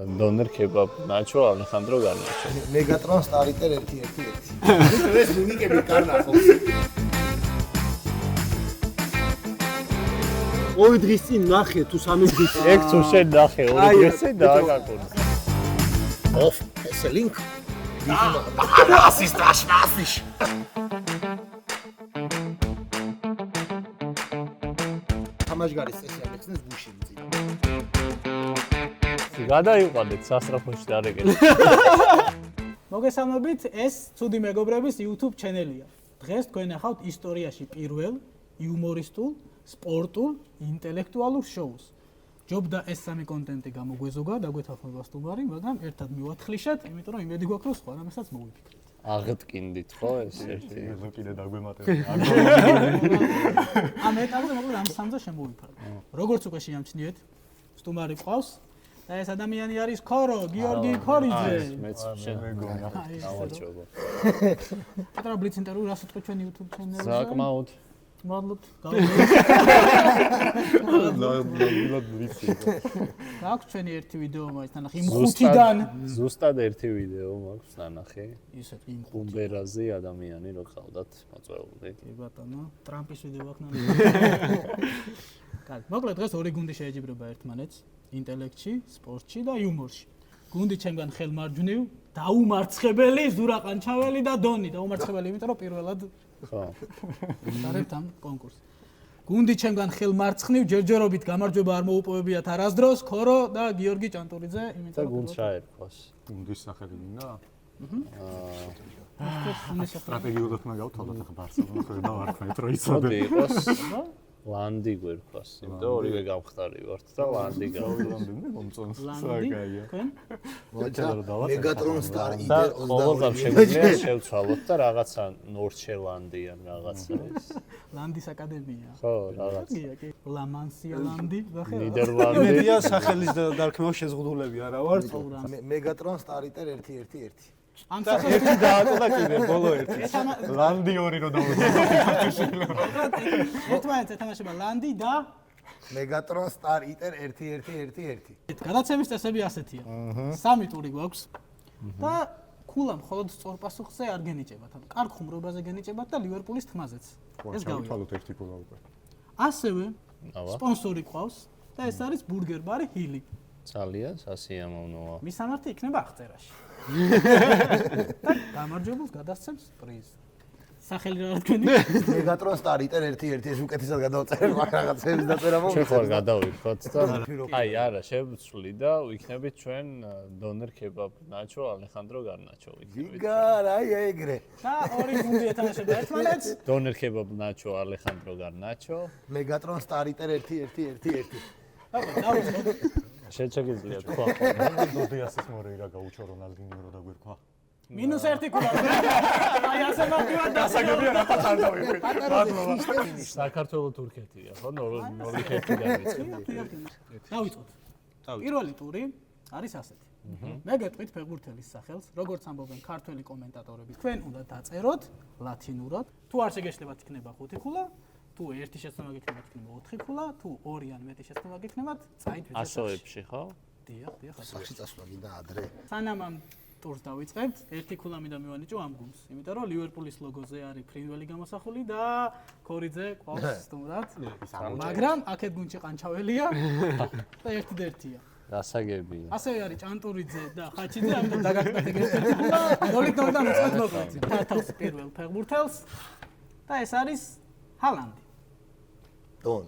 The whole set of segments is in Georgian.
Doner kebab nacho, Alejandro Garnacho. Megatron Stariter 111. ეს უნიკები კარნახობს. ორი დღის წინ ნახე თუ სამი დღის წინ. ეგ თუ შენ ნახე ორი დღის წინ დააგაკუნე. Off, ეს ლინკ. Das ist das Schwarzfisch. თამაშგარის წესი ამეცნეს გუშინ წინ. გადაიყვანეთ სასწრაფოში დარეკეთ. მოგესალმებით, ეს ცუდი მეგობრების YouTube ჩენელია. დღეს თქვენ ახავთ ისტორიაში პირველ იუმორისტულ, სპორტულ, ინტელექტუალურ შოუს. ჯობდა ეს სამი კონტენტი გამოგვეზოგა და გვეთანხმება სტუმარი, მაგრამ ერთად მივათხლიშეთ, იმიტომ რომ იმედი გვაქვს, რომ სხვა რამესაც მოვიფიქრეთ. აღტკინდით ხო ეს ერთი? მე კიდე დაგვემატებ. ამ ეტაპზე მოკლედ ამ სამზე შემოვიფარებ. როგორც უკვე შეამჩნიეთ, სტუმარი ყავს და ეს ადამიანი არის ქორო, გიორგი ქორიძე. მეც შენ მეგონა. დავარჩობა. პატარა ბლიც ინტერვიუ რას უთქვით ჩვენ YouTube ჩენელზე? საკმაოდ. მადლობთ. ნამდვილად ვიცი. გაქვს ჩვენი ერთი ვიდეო მაინც ნახე იმ ხუთიდან. ზუსტად ერთი ვიდეო მაქვს ნანახი. ისეთ იმ ხუმბერაზე ადამიანი რო ყავდათ მოწვეული. კი ბატონო, ტრამპის ვიდეო აქვს ნანახი. კარგი, მოკლედ დღეს ორი გუნდი შეეჯიბრება ერთმანეთს, ინტელექტში, სპორტში და იუმორში. გუნდი ჩემგან ხელმარჯვნივ, დაუმარცხებელი ზურა ყანჩაველი და დონი, დაუმარცხებელი, იმიტომ რომ პირველად ხო. დარებთ ამ კონკურსს. გუნდი ჩემგან ხელმარცხნივ, ჯერჯერობით გამარჯვება არ მოუპოვებიათ არასდროს, ქორო და გიორგი ჭანტურიძე, იმიტომ და გუნდს ჩაერქვას. გუნდის სახელი მინდა? სტრატეგიულად უნდა გავთვალოთ ახლა ბარსელონა ხო დავარქვით რო იცოდე. მოდი იყოს ლანდი გვერქვას. იმიტომ ორივე გამხდარი ვართ და ლანდი ლანდი მომწონს. საგაია. Megatron Stariter ყოველდღე შეგვიძლია შევცვალოთ და რაღაცა ნორჩელანდი ან რაღაცა ეს. ლანდის აკადემია. ხო, რაღაც. კი, ლამანსია ლანდი, ნახე. ნიდერლანდი. მედია სახელის დარქმევა შეზღუდულები არა ვარ. Megatron Stariter 111. ამ სახელს ერთი დააწოდა კიდე ბოლო ერთი. ლანდი ორი რო დავუძინო. ერთმანეთს ეთამაშება ლანდი და Megatron Stariter 111. გადაცემის წესები ასეთია. სამი ტური გვაქვს და ქულა მხოლოდ სწორ პასუხზე არ გენიჭებათ. ანუ კარგ ხუმრობაზე გენიჭებათ და ლივერპულის თმაზეც. ეს გავიგე. გავთვალოთ ერთი ქულა უკვე. ასევე სპონსორი ყავს და ეს არის ბურგერ ბარი ჰილი. ძალიან სასიამოვნოა. მისამართი იქნება აღწერაში. გამარჯვებულს გადასცემს პრიზს. სახელი რა თქვენი? Megatron Stariter 111 ეს უკეთესად გადავწერე, მაგრამ რაღაცებს დაწერა ჩვენ ხარ გადავიქოთ და პირობ. აი არა, შევცვლი და ვიქნებით ჩვენ Doner kebab nacho, Alejandro Garnacho ვიქნებით. გიგარ, აი ეგრე. და ორი გუნდი ეთამაშება ერთმანეთს. Doner kebab nacho, Alejandro Garnacho. Megatron Stariter 111. შენ შეგიძლია თქვა. დოდიასის მორეირა გაუჩო რონალდინიო რო დაგვირქვა. -1 ქულა. აი ასე მოგივარ დასაგებია რა დავივიქ. საქართველოს თურქეთია, ხო? 0-1 დავიწყდი. დავიწყოთ. პირველი ტური არის ასეთი. მე გეტყვით ფეხბურთელის სახელს, როგორც ამბობენ ქართველი კომენტატორები. თქვენ უნდა დაწეროთ ლათინურად. თუ არ შეგეშლებათ იქნება 5 ქულა, თუ ერთი შეცდომა გიქნებათ იქნება 4 ქულა, თუ 2 ან მეტი შეცდომა გიქნებათ, წაით ვიძახით. ასოებში, ხო? დიახ, სახში წასვლა გინდა ადრე. სანამ ამ ტურს დავიწყებთ, ერთი ქულა მინდა მივანიჭო ამ გუნდს, იმიტომ რომ ლივერპულის ლოგოზე არის ფრინველი გამოსახული და ქორიძე ყავს სტუმრად. მაგრამ აქეთ გუნდში ყანჩაველია და ერთი და ერთია. გასაგებია. ასევე არის ჭანტურიძე და ხაჩიძე, ამიტომ დაგაკეთეთ ერთი ქულა. 0-0 მოწყვეთ მოკლედ. თავს პირველ ფეხბურთელს და ეს არის ჰალანდი. დონ.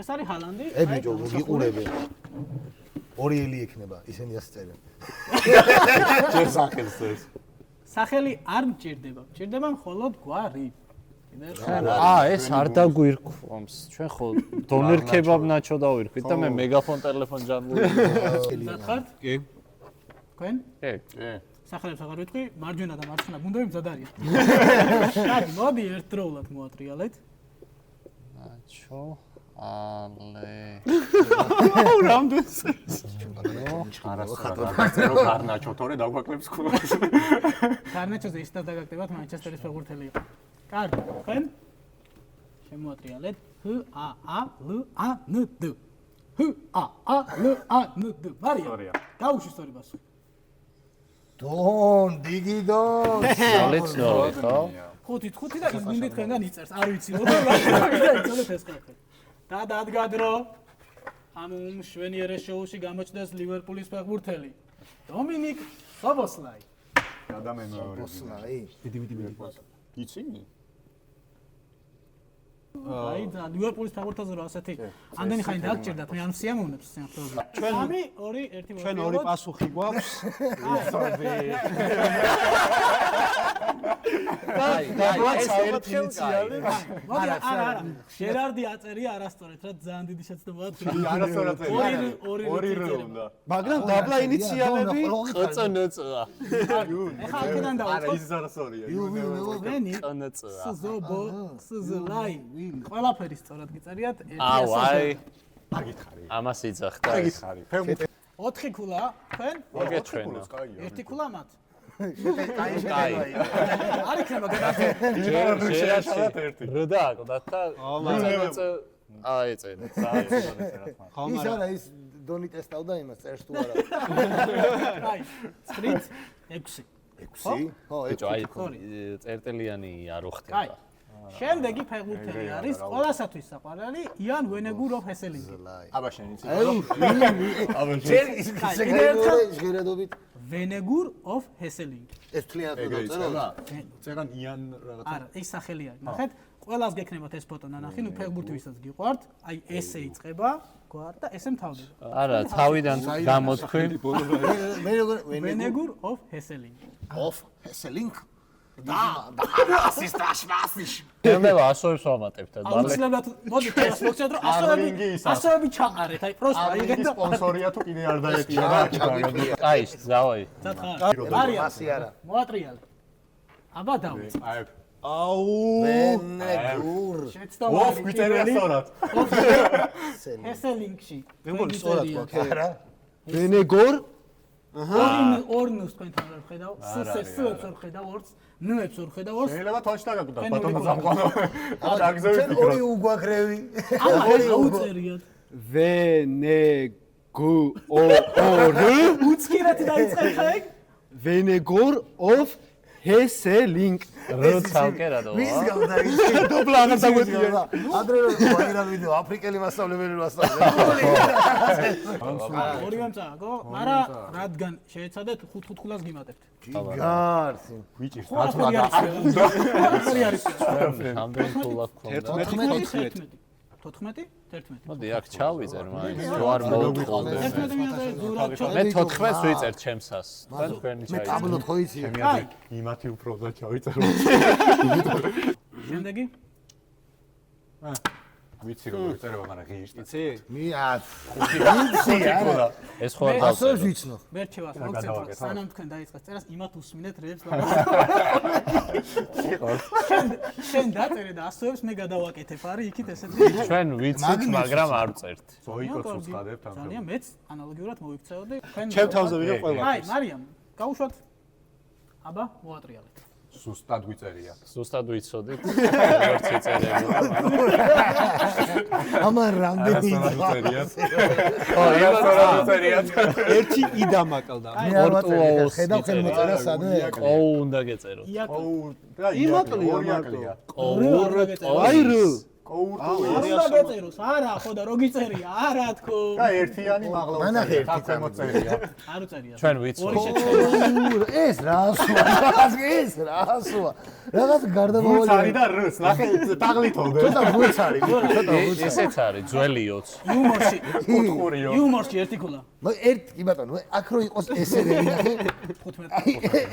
ეს არის ჰალანდი. ე ბიჭო, გიყურები. ორი ელი იქნება, ისინი ასე წერენ. ჯერ სახელს ეს. სახელი არ მჭირდება. მჭირდება მხოლოდ გვარი. ეს არ დაგვირქვამს. ჩვენ ხო Doner kebab nacho დავირქვით და მე მეგაფონ ტელეფონ ჯანმული. ნახართ? კი. თქვენ? კი. სახელებს აღარ ვიტყვი, მარჯვენა და მარცხენა გუნდები მზად არიან. კარგი, მოდი ერთდროულად მოატრიალეთ. nacho ale რამდენს? არასდროს გარნაჩო თორე დაგვაკლებს ქულას. გარნაჩოზე ისეთ დაგაკეთებათ მანჩესტერის ფეხბურთელი იყო. კარგი, თქვენ? შემოატრიალეთ. H A A L A N D. H-A-A-L-A-N-D. მარია. გაუშვი სწორი პასუხი. დონ, დიდი დონ. სოლიც ნოლი, ხო? 5-5 და ის გუნდი თქვენგან იწერს, არ ვიცი როგორ ვაიცოდეთ ეს ყველაფერი. და დადგა დრო. ამ მშვენიერეს შოუში გამოჩნდეს ლივერპულის ფეხბურთელი დომინიკ სობოსლაი. გადამემეორე. ოსლაი. იცი? აი და ლივერპულის ფეხბურთაზე რა ასეთი ამდენი ხანი დაგჭირდათ მე ამ სიამოვნებს სიამოვნებს. ჩვენ 3-2-1 ჩვენ ორი პასუხი გვაქვს. ეს ერთი ინიციალი. მოდი არა ჟერარდი აწერია არასწორად რა ძალიან დიდი შეცდომაა თქვენ. არასწორად წერია. ორი რო უნდა. მაგრამ დაბლა ინიციალები ყწნწა. ეხლა აქედან არა დავიწყოთ. ის არასწორია. ვენი ყნწა. სზობო სზლაი ყველაფერი სწორად გიწერიათ. აუ აი აგიხარი. ამას იძახდა. აგიხარი. ფეხბურთი 4 ქულა თქვენ? მოგეჩვენა. ერთი ქულა მათ. კაი. არ იქნება გადაწყვეტი. ჟერაში როდა აკვდათ და აეწედა. ის არა ის დონი ტესტავდა იმას წერს თუ არა. აი, სტრით 6. 6? ხო, ბიჭო, აი წერტელიანი არ აი. უხდება. შემდეგი ფეხბურთელი არის ყველასათვის საყვარელი იან ვენეგუროფ ჰესელინგი. აბა შენ იცი. ჯერ ის ჟღერადობით ვენეგურ ოფ ჰესელინგი. ეს თლიანად დაწერო. წერან იან რაღაცა. არა, ეს სახელი არის. ნახეთ, ყველას გექნებათ ეს ფოტო ნანახი, ნუ ფეხბურთი ვისაც გიყვართ, აი ესე იწყება, გვარ და ესე მთავრდება. არა, თავიდან გამოთქვი. მე როგორ ვენეგურ ოფ ჰესელინგი. ოფ ჰესელინგ და ასისტაშმასიშ შეიძლება ასოებს ვამატებთ და ბალე. აუცილებლად მოდი ეს მოგცეთ რომ ასოები ჩაყარეთ, აი პროსტა აიგეთ და სპონსორია თუ კიდე არ დაეტია რა. აი, ზავი. მარია მასი არა. მოატრიალე. აბა დავიწყე. აი აუ ვენეგურ შეცდომა ოფ გვიწერია სწორად. ჰესელინგში. მეგონი სწორად გვაქვს. არა. ვენეგორ ორნუს თქვენთან ვერ ხედავ, სს-ს ვერ ხედავ ორს, ნუებს ვერ ხედავ ორს. შეიძლება თვალში დაგაგდო ბატონო ზამყვანო. დაგზავით ორი ფიქრობ. უგვაგრევი. აუწერიოთ. ვენეგორ უცქირად დაიწყე ხა ეგ? ვენეგორ ოფ ჰესელინგ. რო ცალკე რა ვის დო. გავდა ის? დობლა აღარ დაგვეცია. ადრე რომ ვაირალ ვიდეო აფრიკელი მასწავლებელი მასწავლებელი. ორივე მწაგო, მაგრამ რადგან შეეცადეთ 5-5 ქულას გიმატებთ. გარსი. ვიჭირს ყველაფერი არის. ამდენ თულა გქონდა. 14, 11. მოდი აქ ჩავიძერ მაინც. რო არ მოვთხოვდე. 11 მინუტაზე ზურად მე 14-ს ვიწერ ჩემსას. და თქვენი მე ჩაიწერე. ტაბლოთ ხო იცი? აი, იმათი უფრო და ჩავიწერო. შემდეგი ვიცი როგორ წერება, მაგრამ ღირს. იცი? მიაც. ხოდა. ეს ხო არ ასოს დავწერე. ვიცნო. მერჩევას მოგცეთ გადავაკეთე. სანამ თქვენ დაიწყეთ წერას იმათ უსმინეთ რეებს და შენ დაწერე და ასოებს მე გადავაკეთებ არის იქით ესეთი ჩვენ ვიცით, მაგრამ არ ვწერთ. ზოიკოც უცხადებთ ამ ძალიან მეც ანალოგიურად მოიქცეოდი თქვენ ჩემ თავზე ვიღებ ყველა. აი მარიამ გაუშვათ აბა მოატრიალეთ სუსტად გვიწერია. ზუსტად ვიცოდით, როგორც იწერებოდა. ამან რამდენი ვიწერიათ. ო, იმას ვიწერიათ. ერთი იდა მაკლდა. მე არ ვაწერე, ხედავ ხელ მოწერა სადმე. ოუ, უნდა გეწერო. იაკო ოუ, და იმაკლია, ორი აკლია. აი რო ოური უნდა გეწეროს არა ხო და რო გიწერია არა თქო და ერთიანი მაღლა მანახე უწერია, თაფე მოწერია. არ უწერია ჩვენ ვიცოდით. ორი შეჭრება ეს რასოა? ეს რასოა? რაღაც ვუც გარდამავალი. არის და რს, ნახე დაღლითოვდე. ცოტა ვუც არის, ცოტა ვუც. ესეც არის, ძველიოც. იუმორში კუთხურიო. იუმორში ერთი ქულა ნუ ერთ კი ბატონო, აქ რო იყოს ესე ნახე. 15 აი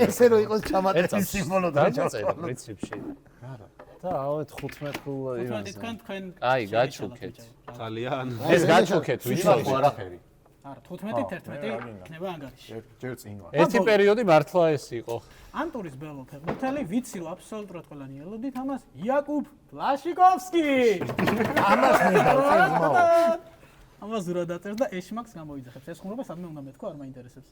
ესე რო იყოს ჩამატები სიმბოლო და დაწერე პრინციპში. და ავეთ 15 ქულა 15 იმაზე. თქვენ აი, გაჩუქეთ. ძალიან. ეს გაჩუქეთ, ვიცოდით. არაფერი. არა 15 11 იქნება ანგარიში ჯერ წინ ვარ. ერთი პერიოდი მართლა ეს იყო. ამ ტურის ბელო ფეხბურთელი ვიცი რომ აბსოლუტურად ყველანი ელოდით ამას იაკუბ პლაშიკოვსკი ამას მე დავწერმო. ამას ზურა დაწერს და ეშმაკს გამოიძახებს ეს ხუმრობა სადმე უნდა მეთქვა არ მაინტერესებს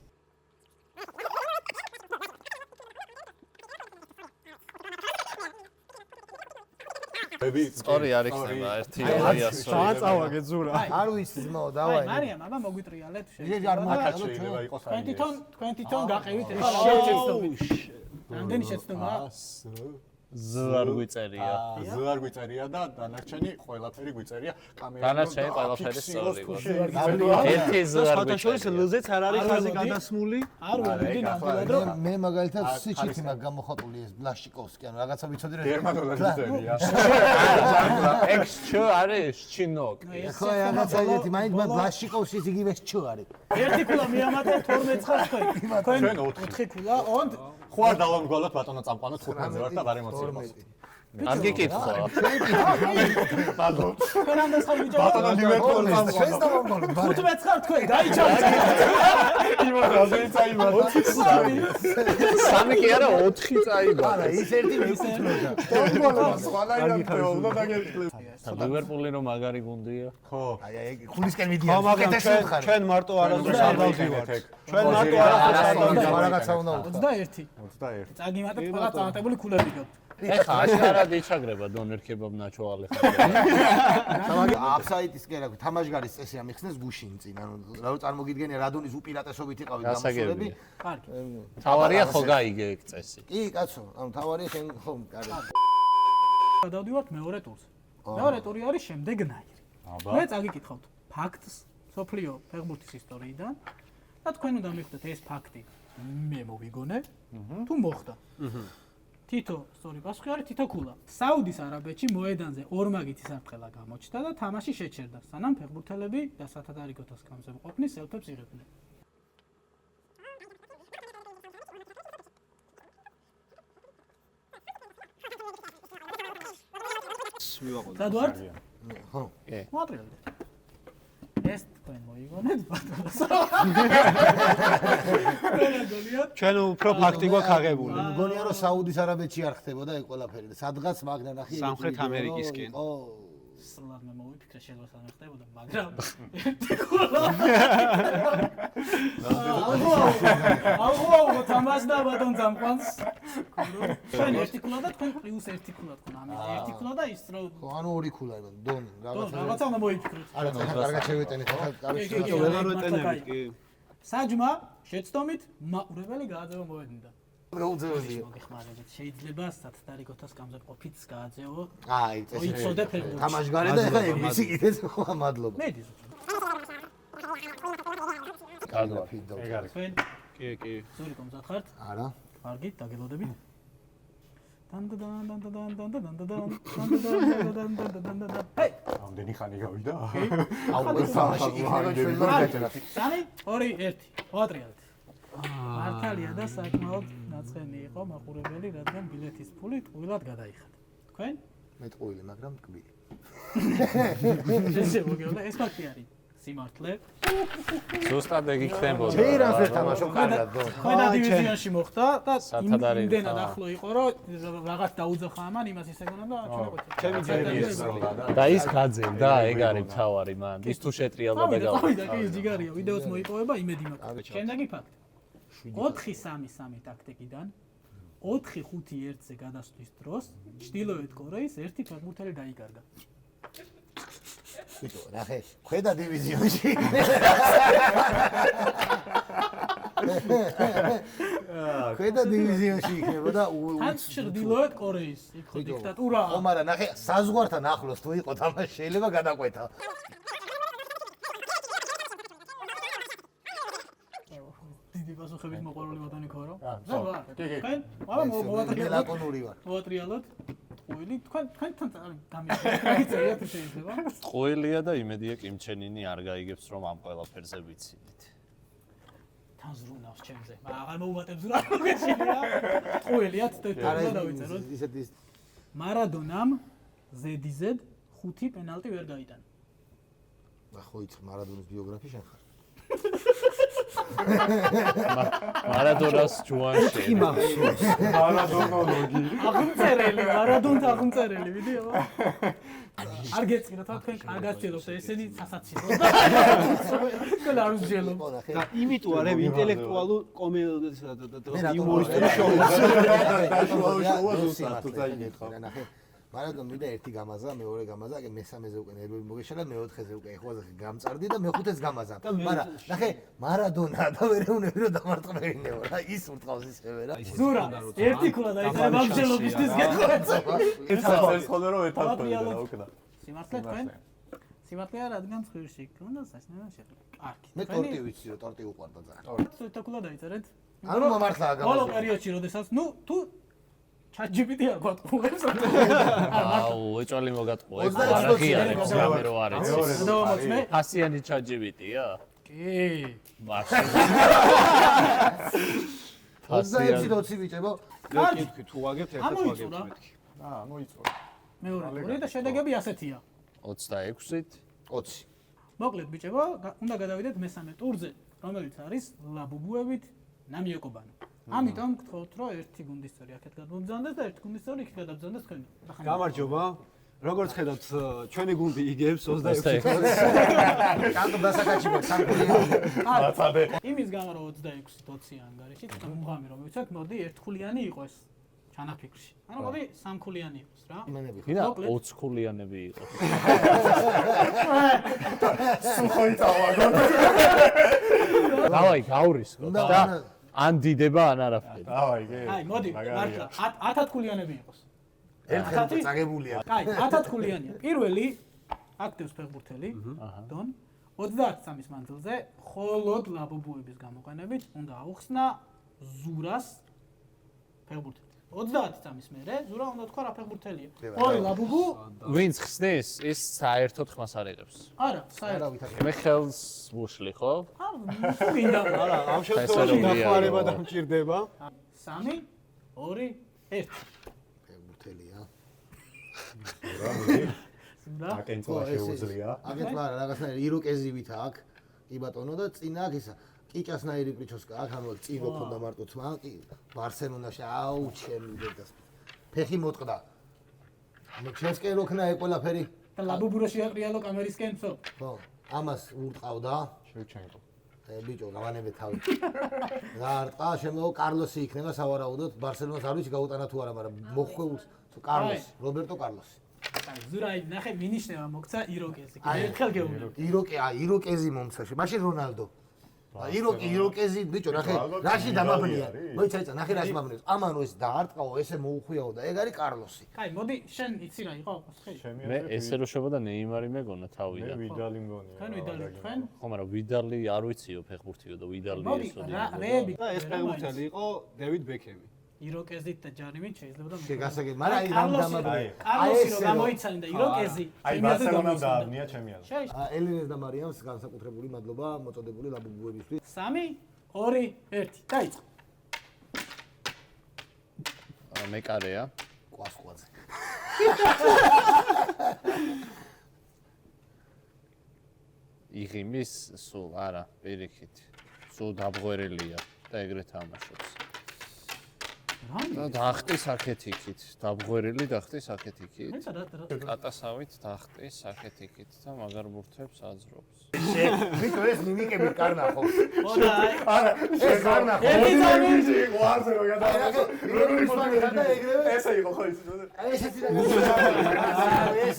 სწორი არ იქნება ერთი ორია სწორი. დააწავაგე ზურა. არ ვიცი ძმაო, აი, დავაი. მარიამ, აბა მოგვიტრიალეთ იდეა არ მოგაკეთო შეიძლება იყოს თქვენ აი თვითონ გაყევით ეხლა შეცდომით. რამდენი შეცდომა? ზ არ გვიწერია. ზე არ გვიწერია და დანარჩენი ყველაფერი გვიწერია. დანარჩენი ყველაფერი სწორი. ერთი ზ არ შორის გვიწერია. ლზეც არ არის ხაზე გადასმული. არ ვიმედი ნამდვილად რომ მე მაგალითად სიჩითი მაგ გამოხატული ეს ბლაშიკოვსკი, ანუ რაღაცა ვიცოდი რომ გერმანულად წერია. X2 არის ჩინოკ. ხო, რაღაცა ერთი, მაინც ბლაშიკოვსკის იგივე ჩ არის. ერთი ქულა მიამატე 12 ცხელს თქვენ. ჩვენ 4 ქულა, ონდ ხო არ დავამგვალოთ ბატონო წამყვანო 15-ზე ვარ და ვარ ემოციებაში. არ გიკითხო. თქვენ ამდენ ხარ ბიჭო. ბატონო ლივერპულის შენს დავამგვალოთ, ბარე. 15 ხარ თქვენ, დაიჭავთ. სამი კი არა 4 წაიბა. არა, ის ერთი მეკუთვნოდა. ლივერპული რომ მაგარი გუნდია. ხო. აი, ხულისკენ ხო, მიდიან. მაგრამ ჩვენ მარტო არასდროს არ დავდივართ. ჩვენ მარტო არასდროს არ დავდივართ. რაღაცა უნდა უთხრა. 21. 21. წაგიმატეთ ყველა წამატებული ქულები გქონდ. ეხა აშკარად იჩაგრება დონერ კებაბ ნაჩოალე ხარ. აფსაიტის კი რა, თამაშგარის წესი ამიხსნეს გუშინ წინ, ანუ რა წარმოგიდგენია რადონის უპირატესობით იყავით გამოსულები. კარგი. თავარია ხო გაიგე ეგ წესი. კი, კაცო, ანუ თავარია შენ ხო, კარგი. გადავდივართ მეორე ტურს. მეორე ტური არის შემდეგნაირი. მე წაგიკითხავთ ფაქტს სოფლიო ფეხბურთის ისტორიიდან და თქვენ უნდა მიხვდეთ ეს ფაქტი მე მოვიგონე თუ მოხდა. თითო სწორი პასუხი არის თითო ქულა. საუდის არაბეთში მოედანზე ორმაგითი საფრთხელა გამოჩნდა და თამაში შეჩერდა, სანამ ფეხბურთელები და სათადარიგოთა სკამზე ყოფნი სელფებს იღებდნენ. სადვართ? ხო. მოატრიალდეთ. ეს თქვენ მოიგონეთ ბატონო. ჩვენ უფრო ფაქტი გვაქვს აღებული. მგონია რომ საუდის არაბეთში არ ხდებოდა ეგ ყველაფერი და სადღაც მაგ ნახე სამხრეთ ამერიკისკენ. ო სლად მე მოვიფიქრე შეიძლება სამეხდებოდა, მაგრამ ერთი ქულა. აუ, თამაშდა ბატონ წამყვანს. თქვენ ერთი ქულა და თქვენ პლუს ერთი ქულა თქვენ. ამის ერთი ქულა და ის რო ხო, ანუ ორი ქულა იყო, დონი, რაღაცა უნდა მოიფიქროთ. არა, კარგად შევეტენით, ხა, კი, ვეღარ ვეტენებით კი. საჯმა შეცდომით მაყურებელი გააძევა მოედნიდან. გაუძევია. მოგეხმარებით, შეიძლება სათადარიგოთა სკამზე ყოფით გააძევო. აი, იცოდე ფეხბურთში. თამაშგარი და ეხა ეგ კიდეც ხო, მადლობა. მედის. კარგად. ეგ არის. თქვენ კი, კი. ზური კომზად ხართ? არა. კარგი, დაგელოდებით. ჰეი! ამდენი ხანი გავიდა? აუ, ეს თამაში იქნება ჩვენ მოგეჭერათ. 3, 2, 1. მოატრიალეთ. მართალია და საკმაოდ ნაცხენი იყო მაყურებელი, რადგან ბილეთის ფული ტყუილად გადაიხადა. თქვენ? მე ტყუილი, მაგრამ ტკბილი. ესე მოგეოდა, ეს ფაქტი არის. სიმართლე. ზუსტად ეგ იქნებოდა. ჯერას ვერ თამაშობ კარგად, დო. ქვედა დივიზიონში მოხდა და სათადარიგო. იმდენად ახლო იყო, რომ რაღაც დაუძახა ამან, იმას ისეგონა და ჩვენ ყვეთ. ჩემი ძები ესროლა და და ის გაძევდა, ეგ არის მთავარი მან. ის თუ შეტრიალდა და გავა. წავიდა, კი, ის ჯიგარია, ვიდეოც მოიპოვება, იმედი მაქვს. შემდეგი ფაქტი. 4-3-3 ტაქტიკიდან 4-5-1-ზე გადასვლის დროს ჩრდილოეთ კორეის ერთი ფეხბურთელი დაიკარგა. ბიჭო, ნახე, ქვედა დივიზიონში. ქვედა დივიზიონში იქნებოდა თან ჩრდილოეთ კორეის იქ ხო დიქტატურა. ხო, მაგრამ ნახე, საზღვართან ახლოს თუ იყო თამაში შეიძლება გადაყვეთა. დიდი პასუხებით მოყოლული ბატონი ქორო. კი, კი. თქვენ? არა, მოვატრიალოთ. ლაკონური ვარ. მოვატრიალოთ. ტყუილი, თქვენთან გამიგწერია თუ შეიძლება. ტყუილია და იმედია კიმჩენინი არ გაიგებს რომ ამ ყველაფერზე ვიცით. თან ზრუნავს ჩემზე. აღარ მოუმატებს რა მოგეშინია. ტყუილია არა, და დავიწეროთ. ისეთი მარადონამ ზედიზედ 5 პენალტი ვერ გაიტანა. ხო, იცი მარადონის ბიოგრაფი შენ ხარ. მარადონას ჯუანში. მარადონოლოგი. აღწერელი, მარადონთა აღწერელი, ვიდეო. არ გეწინოთ, თქვენ კარგად ძელობთ, ესენი სასაცილო. თქვენ არ უძელობ. და იმიტომ არის ინტელექტუალურ კომედიასა და მე რატომ იუმორისტული შოუ. ნახე, მაგრამ მინდა ერთი გამაზა, მეორე გამაზა, აი მესამეზე უკვე ნერვები მოგეშალა, მეოთხეზე უკვე ეხوازე გამწარდი და მეხუთეც გამაზა. მაგრამ ნახე, მარადონა და ვერეუნები რომ დამარტყმერინეო რა, ის ურტყავს ისევე რა. ზურა, ერთი ქულა დაიწერა ბავშვობისთვის გეტყვით. ეს ხოლმე რომ ეთანხმებდა რა უკნა. სიმართლე თქვენ? სიმართლეა რადგან ცხვირში ქონდა საშნელო შეფერილი. კარგი. მე ტორტი ვიცი რომ ტორტი უყვარდა ძალიან. ცოტა ქულა დაიწერეთ. ანუ მომართლა გამაზა. ბოლო პერიოდში როდესაც თუ ChatGPT-ა გვატყუებს. აუ, ეჭვალი მოგატყუე. არაღიარე პროგრამი რო არის. მე 100-იანი ChatGPT-ა? კი. მაშინ. 26-20 ბიჭებო. კარგი თქვი თუ ვაგებთ ერთად ამოიწურა. ვაგებთ მეთქი. მოიწოა. მეორე ტური და შედეგები ასეთია. 26-ით 20. მოკლედ ბიჭებო, უნდა გადავიდეთ მესამე ტურზე, რომელიც არის ლაბუბუებით ნამიოკობანი. ამიტომ გთხოვთ, რომ ერთი გუნდის წევრი აქეთ გადმოგზავნდეს და ერთი გუნდის წევრი იქ გადაგზავნდეს თქვენი. გამარჯობა. როგორც ხედავთ, ჩვენი გუნდი იგებს 26 წუთს. კანტო დასაკაჩი მე სამკულიანი. მაცადე. იმის გამო რომ 26-ით 20-იან ანგარიში, თქვა მუღამი რომ ვიცით, მოდი ერთქულიანი იყოს ჩანაფიქრში. ანუ მოდი სამქულიანი იყოს რა. იმენები. ვინა 20 ქულიანები იყო. სულხოი წავაგო. დავაი, გავრისკო და ან დიდება ან არაფერი. დავაი, კი. აი, მოდი, მართლა 10 ქულიანები იყოს. ერთხელ წაგებულია. აი, 10 ქულიანია. პირველი აქტივს ფეხბურთელი, დონ 33-ის მანძილზე, მხოლოდ ლაბუბუების გამოყენებით უნდა აუხსნა ზურას ფეხბურთელი. 30 წამის მერე ზურა უნდა თქვა რა ფეხბურთელია. ორი ლაბუბუ, ვინც ხსნის, ის საერთოდ ხმას არ იღებს. არა, საერთოდ. მე ხელს ვუშლი, ხო? თუ გინდა. არა, ამ შემთხვევაში ესეროვია, დახმარება რომ- და მჭირდება. 3, 2, 1. ფეხბურთელია. ზურა. აკენწვა შეუძლია. აგეთლა რაღაცნაირი იროკეზივით აქ. კი ბატონო და წინა აქ ისა. კიჭასნაირი პრიჩოსკა აქ ანუ წინ რო ქონდა მარტო თმა, კი ბარსელონაში აუ ჩემი დედას. ფეხი მოტყდა. მე ჩესკენ როქნა ე ყველაფერი. და ლაბუბუროში აყრიალო კამერისკენ ხო? ხო, ამას ურტყავდა. შევჩენკო. ბიჭო, გავანებე თავი. რა არტყა, შემდგომ კარლოსი იქნება სავარაუდოდ, ბარსელონას არ ვიცი გაუტანა თუ არა, მაგრამ მოხვეულს კარლოსი, რობერტო კარლოსი. აი, ზურა ნახე მინიშნება მოგცა იროკეზი. ერთხელ გეუბნები. იროკეზი მომცაში. მაშინ რონალდო. იროკეზი ბიჭო, ნახე, რაში დამაბნია. მოიცა, ნახე რაში მაბნიებს. ამან ეს დაარტყაო, ესე მოუხვიაო და ეგ არის კარლოსი. კაი, მოდი, შენ იცი რა იყო ხელი? მე ესე რო შევდა ნეიმარი მეგონა მე თავიდან. ვიდალი მგონია. თქვენ ვიდალი თქვენ? ხო, მაგრამ ვიდალი არ ვიციო ფეხბურთიო და ვიდალი მოდი, ესოდი. რა რეები და ეს ფეხბურთელი იყო დევიდ ბექემი. იროკეზით და ჯარიმით შეიძლება და შეგასაგებ, მაგრამ აი რამ დამაბნია. კარლოსი რო გამოიცანი და იროკეზი აი ბარსელონამ დააბნია ჩემი აზრით. შეიშ. ელენეს და მარიამს განსაკუთრებული მადლობა მოწოდებული ლაბუბუებისთვის. 3, 2, 1. დაიწყო. მეკარეა. ყვასყვაძე. იღიმის სულ არა, პირიქით. სულ დაბღვერელია და ეგრეთ ამაშობს. და დახტის აქეთიქით, დაბღვერელი დახტის აქეთიქით. მეცა რა კატასავით დახტის აქეთიქით და მაგარ ბურთებს აძრობს. ბიჭო, ეს მიმიკები კარნახო. ოდა არა, ეს კარნახო. ერთი ძალი ვარზე რო გადავიღო. როგორი ისპანია და ეგრევე. ესე იყო ხო ის? ეს ეცი და ეს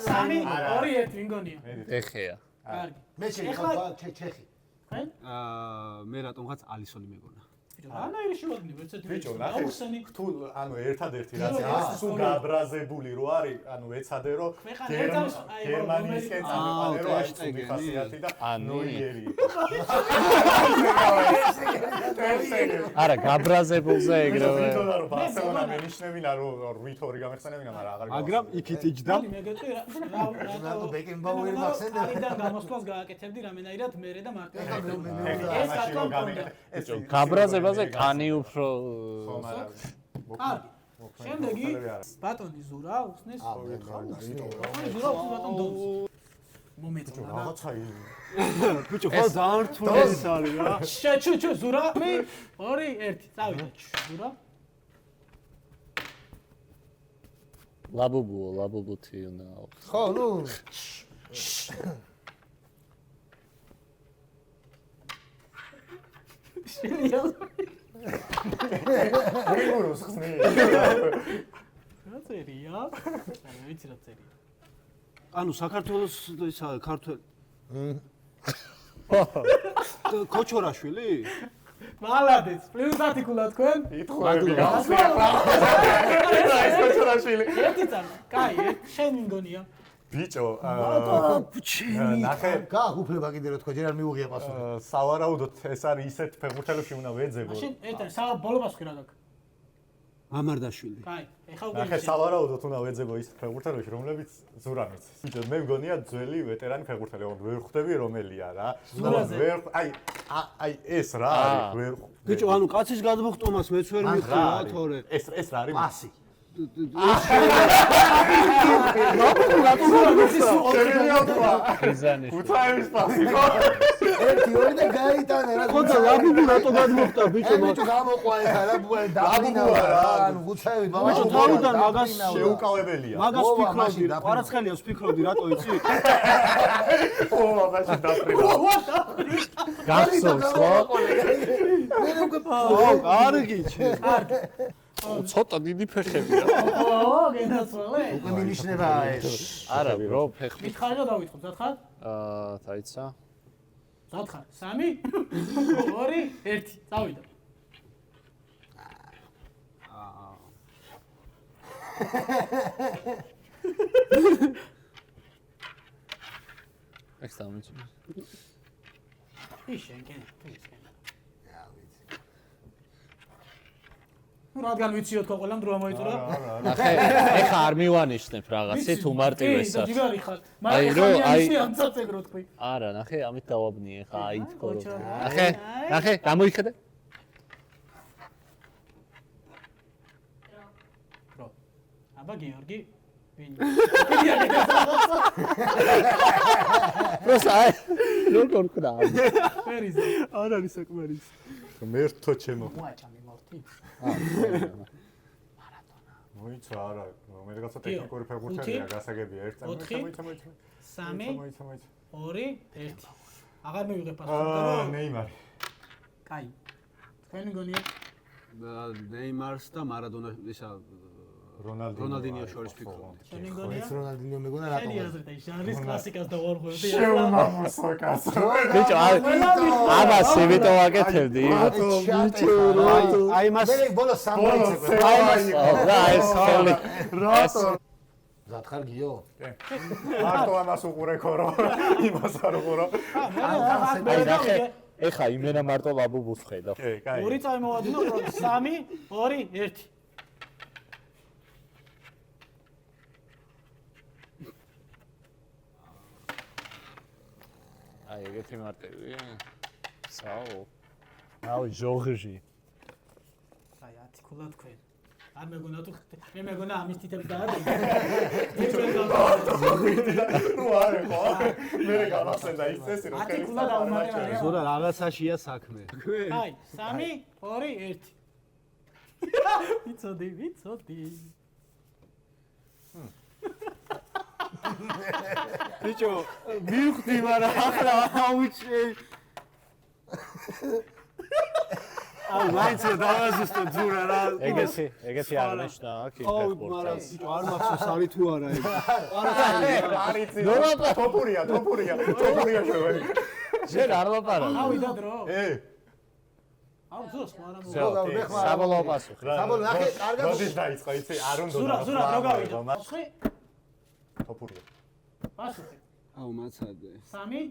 სამი, 2, 1 ვინგონია. ეხეა. კარგი. მე შეიძლება ჩეხი. თქვენ? მე რატომღაც ალისონი მეგონა. ბიჭო, რანაირი შევადგინე ვერცეთ ბიჭო, ვერცეთ. ნახე, აუხსენი. თუ ანუ ერთადერთი რაც ბიჭო, არის, ეს სულ სწორი. გააბრაზებული რო არის, ანუ ეცადე რომ ქვეყანა ერთავს, აი, გერმანიისკენ წამოყარე რომ აი ტეშტეგენი. ხასიათი და ანი. ნოიერი. არა, გაბრაზებულზე ეგრევე. თვითონ რომ ბარსელონა მენიშნებინა რომ 8-2 გამეხსენებინა, მაგრამ აღარ მაგრამ იქით იჯდა. მე მეგეთქვი რა რონალდო ბეკენბაუერი მახსენდება. არიდან გამოსვლას გააკეთებდი რამენაირად მერე და მარტო. ეს კატონ ბიჭო, გაბრაზებაზე კანი უფრო კარგი. შემდეგი ბატონი ზურა უხსნის. ბატონი ზურა უხსნის ბატონ დონს. მომეწონა. რაღაცა ბიჭო, ხო ძალიან რთული ის არის რა. ჩუ ზურა 2, 1 წავიდა ზურა. ლაბუბუთი უნდა. ხო, ნუ რეგუროს ხსნი. რა წერია? არა, ვიცი რა წერია. ანუ საქართველოს ისა ქართველ ქოჩორაშვილი? მალადეც, პლუს ათიკულა თქვენ? ითხოვები გასწია ეს ქოჩორაშვილი ერთი წამი. კაი, შენ მიგონია. ბიჭო ჩემი გააღვფლება კიდე რა თქვა, ჯერ არ მიუღია პასუხი. სავარაუდოდ ეს არის ისეთ ფეხბურთელებში უნდა ვეძებო მაშინ ერთად სა ბოლო პასუხი რა გაქვს? მამარდაშვილი. კაი, ეხა ნახე უკვე სავარაუდოდ უნდა ვეძებო ისეთ ფეხბურთელებში რომლებიც ზურამიც ბიჭო მე მგონია ძველი ვეტერანი ფეხბურთელი ვერ ხვდები რომელია რა ვერ აი ეს რა არის ვერ ბიჭო ანუ კაცის გადმოხტომას მეც ვერ მიხდება თორე ეს რა არის პასი. იზანიშვილი. უცაების პასი ერთი ორი და გაიტანა რა. ხო და ლაბუბუ რატო გადმოხტა ბიჭო ბიჭო გამოყვა ეხა რა ლაბუბუა რა. ანუ უცაები ბიჭო თავიდან მაგას შეუკავებელია მაგას ობა, ფიქრობდი მაშინ დაფრინავ. ყვარაცხელიას ფიქრობდი რატო იცი ო მაშინ დაფრინავ გახსოვს ხო? კარგი ჩე ცოტა დიდი ფეხებია. ო, გენაცვალე. უკვე მინიშნება ეს. არა, ბრო, ფეხი. მითხარი და დავიწყოთ, ზათხარ? დაიცა. ზათხარ. 3 2 1 წავიდა. ეს დამიწყო. ისენ კენ, ისენ. რადგან ვიციოთ ხო ყველამ დრო მოიწურა? ნახე, ეხა არ მივანიშნებ რაღაცე თუ მარტივეს და აქვს. ჯიგარი ხარ. აი, რო, აი. ამცაცეგრო თქვი. არა, ნახე, ამით დავაბნიე ხა, აი თქო. კოჩო, ნახე, ნახე, გამოიხედე. რო. აბა გიორგი, ვინ? პროსა, როგორ ხდა? ფერიზე. არ არის საკმარისი მერთო ჩემო მოაჭამი მორთი. მოიცა არა მე რაღაცა ტექნიკური ფეხბურთელია გასაგებია ერთ წამი 3 2 1 აღარ მივიღებ პასუხი. ნეიმარი კაი. თქვენ მიგონია? ნეიმარს და მარადონა ისა რონალდინიო შორის ფიქრობდი შენ მიგონია? ეს რონალდინიო მეგონა შენი რატომ? აზრით აი ჟანრის კლასიკას დავარღვევდი. შეუნამოსო კაცო ბიჭო, ამას იმიტომ ვაკეთებდი. აი მას მე ბოლო სამბოიცე. რა ეს ხელი. რატო ზათხარ გიო? მარტო ამას უყურე ქორო იმას არ უყურო აი ნახე, ეხა იმენა მარტო ლაბუბუს ხედავ. კი კაი ორი წამი მოვადინო, 3 2 1 აი ეგეთი მარტივი. საო. აუ ჟორჟი. აი ათიკულა თქვენ. არ მეგონა თუ მე მეგონა ამის თითებს დაადება. რო არა ხო მე გავახსენდა ის წესი რომ ხელი ათიკულა დაუმარია. ზურა რაღაცაშია საქმე აი 3 2 1 ვიცოდი. ბიჭო მივხვდი მაგრამ ახლა აუჩე აუ მაინც დავაზუსტო ზურა რა ეგეთი არ ნიშნა აქ იმ აუ ფეხბურთს. მაგრამ ბიჭო არ მახსოვს არი თუ არა ეგ არიცი ტოპურია შევერი შენ არ ლაპარაკ. ავიდა დრო. აუ ზოს მაგრამ საბოლოო პასუხი. საბოლოო ნახე, კარგად. როდის დაიწყო იცი არ უნდა ზურა რო გავიდა. პასუხი? ტოპურია პასუხი. აუ მაცადე 3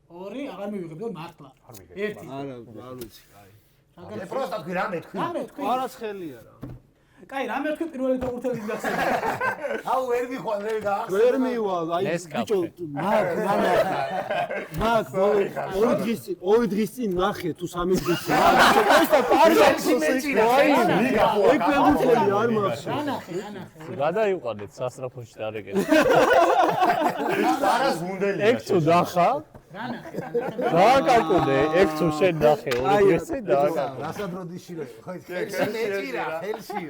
2 აღარ მივიღებდი მართლა. არ ვიგებ 1 არა არ ვიცი კაი მე პროსტა თქვი რამე თქვი. რამე თქვი? ყვარაცხელია რა კაი, რამე თქვი პირველი ფეხბურთელის გახსენდა. აუ ვერ მიხვალ ვერ გაახსენე. ვერ მივალ აი ბიჭო მაგ ორი დღის წინ ნახე თუ სამი დღის წინ ეს და პარიზში მეჭირა ლიგა ხო ეგ ფეხბურთელი არ მახსოვს ანახე. გადაიყვანეთ სასტრაფოში და რეგეთ. არას გუნდელია ეგ თუ ნახა? დააკაკუნე, ეგ თუ შენ ნახე ორი დღეს წინ დააკაკუნე. რასად როდიში რო ხო ეს მეჭირა ხელში.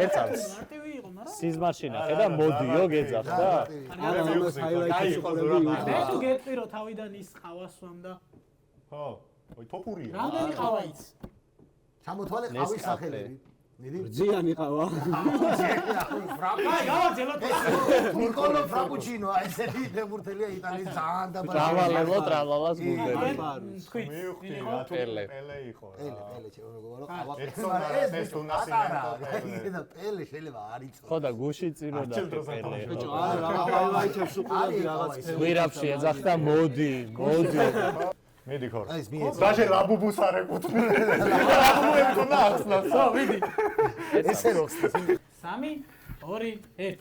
ეცავს. მარტივი იყო, მაგრამ სიზმარში ნახე და მოდიო გეძახდა. არა ამას ჰაილაიტი შეყურები მე თუ გეტყვირო თავიდან ის ყავასვამ და ხო ой ტოპურია რამდენი ყავა იც? ჩამოთვალე ყავის სახელები. ძიანი ყავა. აი, გავაძელოთ. ნიკოლო ფრაპუჩინო, აი ესეთი ფეხბურთელია იტალიის ძალიან ტრავალელო ტრალალას გუნდები. თქვი. მივხვდი პელე. რა პელე იყო რა. პელე ჩემო მეგობარო, ეს თუ ნასიმენტო პელე შეიძლება არ იცოდეს. ხო და გუში წიროდა პელე. ბიჭო, არა, აიჩებს უყურებდი რაღაც გვირაბში ეძახდა მოდი. მიდი ხორ. აი ეს მიეცა. რაშე ლაბუბუს არ ეკუთვნი. ლაბუბუებს უნდა ახსნას. ხო, ვიდი. ესე როხს. 3 2 1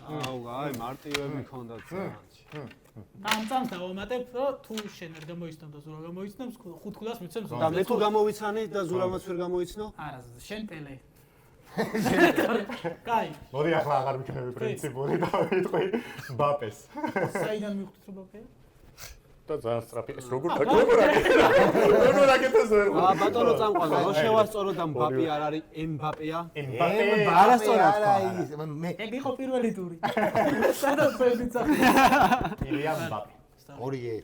აუ, აი მარტივები ქონდა წამში. ამ წამს დავამატებ, რომ თუ შენ ვერ გამოიცნობ და ზურა გამოიცნობს, 5 ქულას მიცემ ზურა. და მე თუ გამოვიცანი და ზურამაც ვერ გამოიცნო? არა, შენ პელე. კაი, მოდი ახლა აღარ ვიქნები პრინციპული და ვიტყვი ბაპეს. საიდან მივხვდით რომ ბაპეა? და ძალიან სწრაფი ეს როგორ აკეთეს ვერ აა ბატონო წამყვანო, რო შევასწოროთ ამ ბაპი არ არის ემბაპეა? ემბაპე არასწორად თქვა. მე ეგ იყო პირველი ტური. სადაც ფერდიცა. ილია მბაპე. 2-1.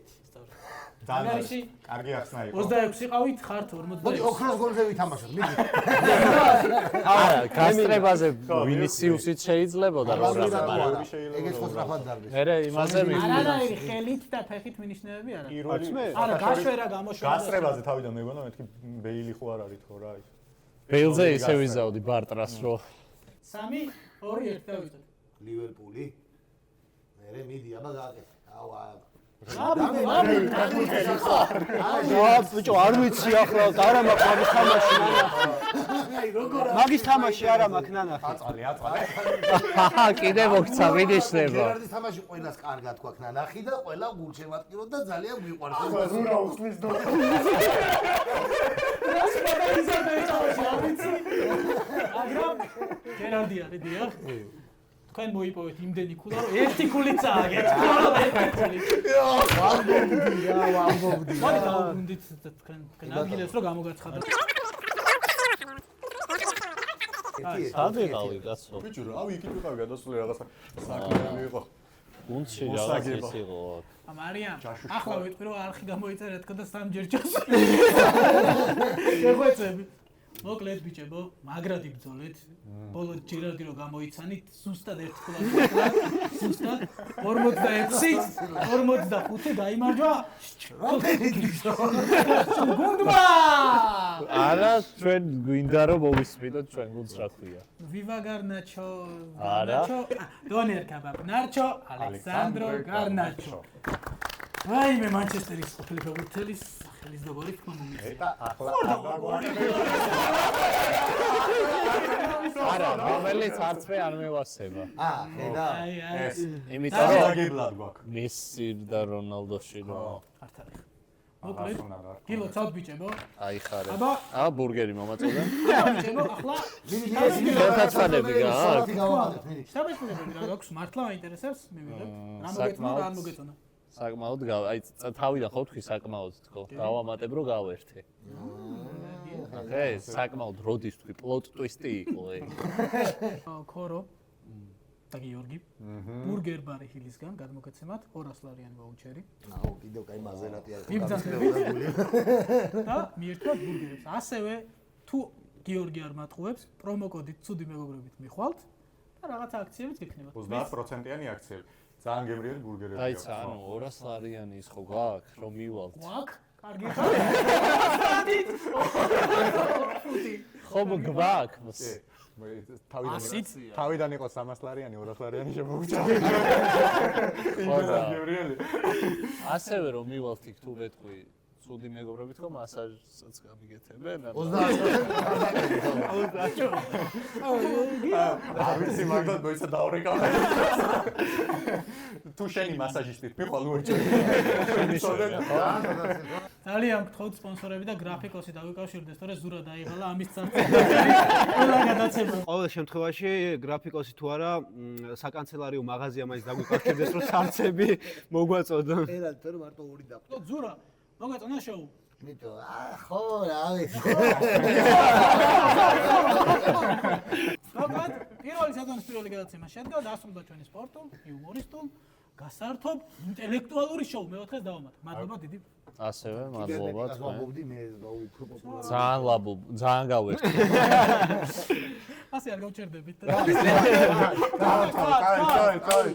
ანგარიში კარგი ახსნა იყო. 26 ყავით ხართ მოდი 46. ოქროს გოლზე ვითამაშოთ, მიდი. არა, გასტრებაზე ვინისიუსიც შეიძლებოდა რა. ეგეც ხო სწრაფად დარბის. მერე იმაზე მივხვდი. არანაირი ხელით და ფეხით მინიშნებები არა. პირველი არა, გაშვერა გამოშვერა. გასწრებაზე თავიდან მეგონა მეთქი ბეილი ხო არ არის თქო რა ის. ბეილზე ისე ვიზავდი ბარტრას რო. 3 2 1 დავიწყეთ. ლივერპული. მერე მიდი, აბა გააკეთე. აუ ბიჭო, არ ვიცი ახლა, არა მაქვს მაგის თამაში ნანახი. მაგის თამაში არა მაქვს ნანახი. აწალე. კიდე მოგცა მინიშნება. ჯერარდის თამაში ყველას კარგად გვაქვს ნანახი და ყველა გულშემატკივროთ და ძალიან მიყვარს. ზურა უსმის დო. რას მაგალითად ეწავაში, არ ვიცი. მაგრამ ჯერარდი არის დიახ. თქვენ მოიპოვეთ იმდენი ქულა, რომ ერთი ქულით წააგეთ. ვამბობდი. მოდი დავუბრუნდით თქვენ ადგილებს რომ გამოგაცხადოთ. სად ვიყავი კაცო? ბიჭო, რავი, იქით ვიყავი გადასული რაღაცა საქმე იყო. გუნდში რაღაც ის იყო. მარიამ, ახლა ვიტყვი რომ არხი გამოიწერა თქო და სამჯერ ჯოს. შეხვეწები. მოკლედ ბიჭებო, მაგრად იბრძოლეთ. ბოლო ჯერარდი რომ გამოიცანით, ზუსტად ერთი ქულა მივიღეთ. ზუსტად 46 გაიმარჯვა. გუნდმა! არა, ჩვენ გვინდა რომ მოვისმინოთ ჩვენ გუნდს რა ქვია. ვივა გარნაჩო, არა. დონერ კაბაბ, ნარჩო, ალექსანდრო გარნაჩო. აი მე მანჩესტერის ყოფილი ფეხბურთელის სახელის დაბარი თქმა მომიწია. ეტა ახლა არა, რომელიც არც მე არ მევასება. ხედა. აი, ეს იმიტომ რომ დაგებლად გვაქვს. მესი და რონალდოში რო ართ არის. მოკლედ, კილო ცალ ბიჭებო. აიხარებ. აბა. ბურგერი მომაწოდა. ბიჭებო, ახლა შეთაცხადები გააქვს. შტაბეჭდილებები რა გაქვს, მართლა მაინტერესებს, მივიღებ. რა მოგეწონა, რა არ მოგეწონა. საკმაოდ აი თავიდან ხო თქვი საკმაოდ თქო. დავამატებ რომ გავერთე. აი საკმაოდ როდის თქვი პლოტ ტვისტი იყო ეგ. ქორო და გიორგი. ბურგერ ბარი ჰილისგან გადმოგეცემათ 200 ლარიანი ვაუჩერი. აუ, კიდევ კაი მაზერატი არის. იბძანებით და მიერთვათ ბურგერებს. ასევე თუ გიორგი არ მატყუებს, პრომოკოდით ცუდი მეგობრებით მიხვალთ და რაღაცა აქციებიც გექნებათ. 30%-იანი აქციები. ძალიან გემრიელი ბურგერები. დაიცა, ანუ 200 ლარიანი ის ხო გვაქვს, რომ მივალთ. გვაქვს? კარგი ხარ? ხო გვაქვს. თავიდან იყო 300 ლარიანი, 200 ლარიანი შემოვიჭრა. ხო და გემრიელი. ასევე რომ მივალთ იქ თუ ვეთქვი ცუდი მეგობრებით ხო მასაჟსაც გამიგეთებენ? 30. ავიცი მაგდად მოიცა დაურეკავ. თუ შენი მასაჟისტით მიყვალ უეჭვი. ძალიან გთხოვთ სპონსორები და გრაფიკოსი დავიკავშირდეს, თორე ზურა დაიღალა ამის წარწერა. ყველა გადაცემა. ყოველ შემთხვევაში გრაფიკოსი თუ არა საკანცელარიო მაღაზია მაინც დაგვიკავშირდეს რომ სარცები მოგვაწოდონ. ერად თორე მარტო 2 დაყვა. ზურა, მოგეწონა შოუ. მიტო, ხო, რა ვიცი. მოკლედ, პირველი სეზონის პირველი გადაცემა შედგა, დასრულდა ჩვენი სპორტულ, იუმორისტულ, გასართობ, ინტელექტუალური შოუ მე-4-ს დავამატე. მადლობა დიდი. ასევე მადლობა თქვენ. ვაბობდი მე გავიფრთხილებ. ძალიან ლაბუ, ძალიან გავერთი. ასე არ გავჩერდებით. კაი.